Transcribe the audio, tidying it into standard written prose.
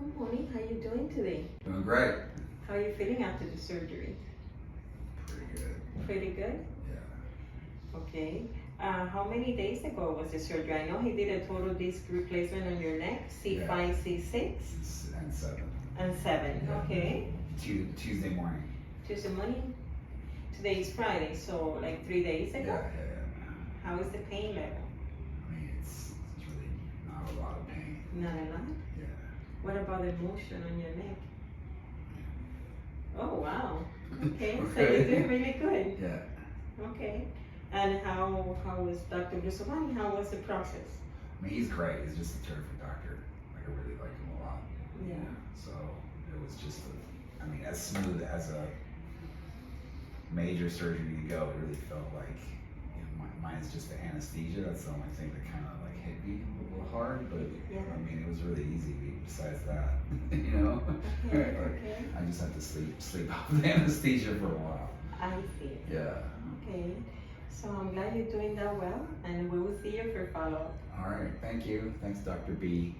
Good morning. How you doing today? Doing great. How are you feeling after the surgery? Pretty good. Pretty good? Yeah. Okay. How many days ago was the surgery? I know he did a total disc replacement on your neck, C5, Yeah. C6, And 7. and 7. Yeah. Okay. Tuesday morning. Tuesday morning? Today is Friday, so like 3 days ago? Yeah. How is the pain level? I mean, it's really not a lot of pain. Not a lot? Yeah. What about the motion on your neck? Oh, wow. Okay, so you're doing really good. Yeah. Okay. And how was Dr. Brusovanik? How was the process? I mean, he's great. He's just a terrific doctor. Like, I really like him a lot. Yeah. So it was just, as smooth as a major surgery to go. It really felt like, mine's just the anesthesia. That's the only thing that kind of like hit me a little hard. But Yeah. I mean, it was really easy besides that. You know? Okay, Like, okay. I just had to sleep off the anesthesia for a while. I see. Yeah. Okay. So I'm glad you're doing that well, and we will see you for follow-up. All right. Thank you. Thanks, Dr. B.